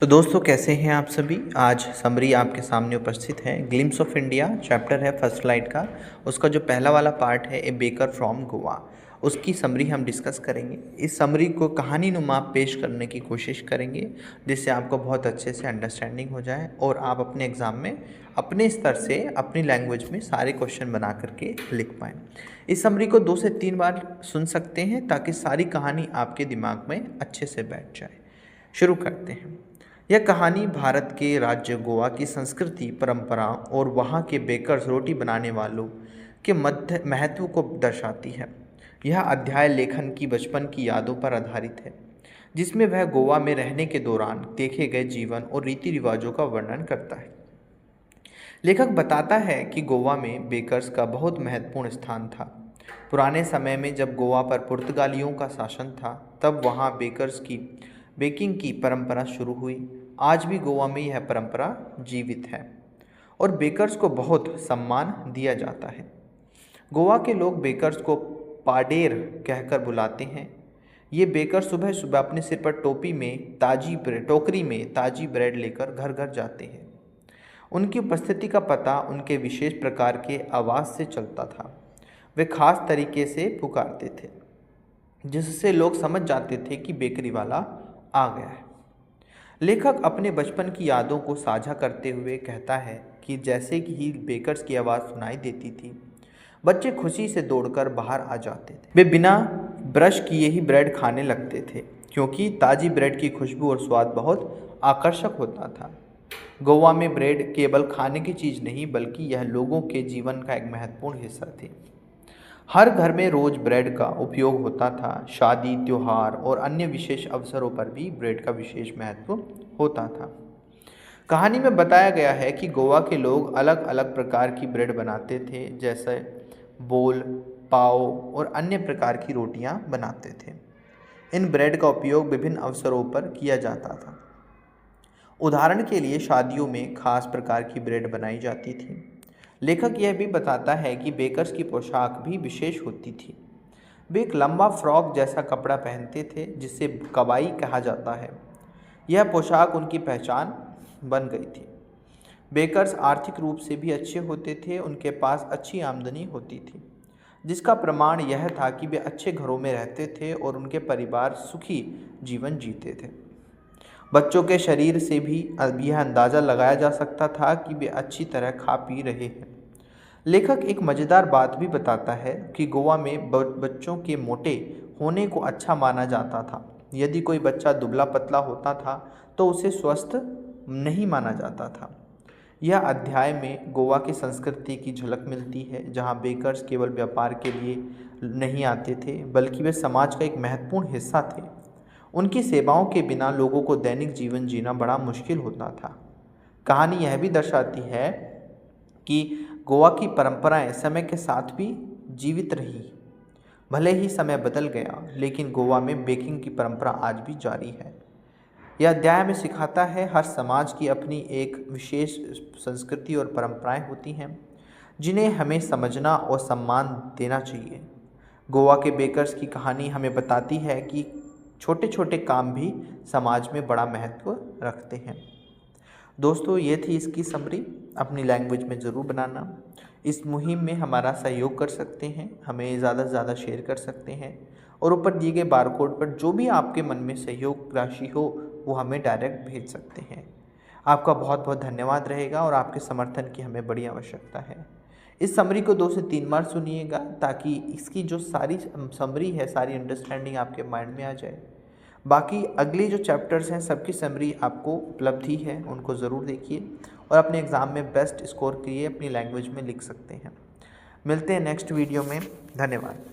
तो दोस्तों कैसे हैं आप सभी। आज समरी आपके सामने उपस्थित है। ग्लिम्स ऑफ इंडिया चैप्टर है फर्स्ट लाइट का। उसका जो पहला वाला पार्ट है ए बेकर फ्रॉम गोवा, उसकी समरी हम डिस्कस करेंगे। इस समरी को कहानी नुमा पेश करने की कोशिश करेंगे, जिससे आपको बहुत अच्छे से अंडरस्टैंडिंग हो जाए और आप अपने एग्ज़ाम में अपने स्तर से अपनी लैंग्वेज में सारे क्वेश्चन बना करके लिख पाएँ। इस समरी को 2 से 3 बार सुन सकते हैं ताकि सारी कहानी आपके दिमाग में अच्छे से बैठ जाए। शुरू करते हैं। यह कहानी भारत के राज्य गोवा की संस्कृति, परंपरा और वहाँ के बेकर्स रोटी बनाने वालों के मध्य महत्व को दर्शाती है। यह अध्याय लेखन की बचपन की यादों पर आधारित है, जिसमें वह गोवा में रहने के दौरान देखे गए जीवन और रीति रिवाजों का वर्णन करता है। लेखक बताता है कि गोवा में बेकर्स का बहुत महत्वपूर्ण स्थान था। पुराने समय में जब गोवा पर पुर्तगालियों का शासन था, तब वहाँ बेकिंग की परंपरा शुरू हुई। आज भी गोवा में यह परंपरा जीवित है और बेकर्स को बहुत सम्मान दिया जाता है। गोवा के लोग बेकर्स को पाडेर कहकर बुलाते हैं। ये बेकर सुबह सुबह अपने सिर पर टोकरी में ताजी ब्रेड लेकर घर घर जाते हैं। उनकी उपस्थिति का पता उनके विशेष प्रकार के आवाज़ से चलता था। वे खास तरीके से पुकारते थे, जिससे लोग समझ जाते थे कि बेकरी वाला आ गया है। लेखक अपने बचपन की यादों को साझा करते हुए कहता है कि जैसे ही बेकर्स की आवाज़ सुनाई देती थी, बच्चे खुशी से दौड़कर बाहर आ जाते थे। वे बिना ब्रश किए ही ब्रेड खाने लगते थे, क्योंकि ताज़ी ब्रेड की खुशबू और स्वाद बहुत आकर्षक होता था। गोवा में ब्रेड केवल खाने की चीज़ नहीं, बल्कि यह लोगों के जीवन का एक महत्वपूर्ण हिस्सा थी। हर घर में रोज़ ब्रेड का उपयोग होता था। शादी, त्योहार और अन्य विशेष अवसरों पर भी ब्रेड का विशेष महत्व होता था। कहानी में बताया गया है कि गोवा के लोग अलग अलग प्रकार की ब्रेड बनाते थे, जैसे बोल, पाव और अन्य प्रकार की रोटियां बनाते थे। इन ब्रेड का उपयोग विभिन्न अवसरों पर किया जाता था। उदाहरण के लिए शादियों में खास प्रकार की ब्रेड बनाई जाती थी। लेखक यह भी बताता है कि बेकर्स की पोशाक भी विशेष होती थी। वे एक लंबा फ्रॉक जैसा कपड़ा पहनते थे, जिसे कवाई कहा जाता है। यह पोशाक उनकी पहचान बन गई थी। बेकर्स आर्थिक रूप से भी अच्छे होते थे। उनके पास अच्छी आमदनी होती थी, जिसका प्रमाण यह था कि वे अच्छे घरों में रहते थे और उनके परिवार सुखी जीवन जीते थे। बच्चों के शरीर से भी यह अंदाज़ा लगाया जा सकता था कि वे अच्छी तरह खा पी रहे हैं। लेखक एक मज़ेदार बात भी बताता है कि गोवा में बच्चों के मोटे होने को अच्छा माना जाता था। यदि कोई बच्चा दुबला पतला होता था तो उसे स्वस्थ नहीं माना जाता था। यह अध्याय में गोवा की संस्कृति की झलक मिलती है, जहाँ बेकर्स केवल व्यापार के लिए नहीं आते थे, बल्कि वे समाज का एक महत्वपूर्ण हिस्सा थे। उनकी सेवाओं के बिना लोगों को दैनिक जीवन जीना बड़ा मुश्किल होता था। कहानी यह भी दर्शाती है कि गोवा की परंपराएं समय के साथ भी जीवित रही। भले ही समय बदल गया, लेकिन गोवा में बेकिंग की परंपरा आज भी जारी है। यह अध्याय में सिखाता है हर समाज की अपनी एक विशेष संस्कृति और परंपराएं होती हैं, जिन्हें हमें समझना और सम्मान देना चाहिए। गोवा के बेकर्स की कहानी हमें बताती है कि छोटे छोटे काम भी समाज में बड़ा महत्व रखते हैं। दोस्तों, ये थी इसकी समरी। अपनी लैंग्वेज में ज़रूर बनाना। इस मुहिम में हमारा सहयोग कर सकते हैं, हमें ज़्यादा से ज़्यादा शेयर कर सकते हैं और ऊपर दिए गए बारकोड पर जो भी आपके मन में सहयोग राशि हो वो हमें डायरेक्ट भेज सकते हैं। आपका बहुत बहुत धन्यवाद रहेगा और आपके समर्थन की हमें बड़ी आवश्यकता है। इस समरी को 2 से 3 बार सुनिएगा, ताकि इसकी जो सारी समरी है, सारी अंडरस्टैंडिंग आपके माइंड में आ जाए। बाकी अगली जो चैप्टर्स हैं, सबकी समरी आपको उपलब्ध ही है, उनको ज़रूर देखिए और अपने एग्ज़ाम में बेस्ट स्कोर के लिए अपनी लैंग्वेज में लिख सकते हैं। मिलते हैं नेक्स्ट वीडियो में। धन्यवाद।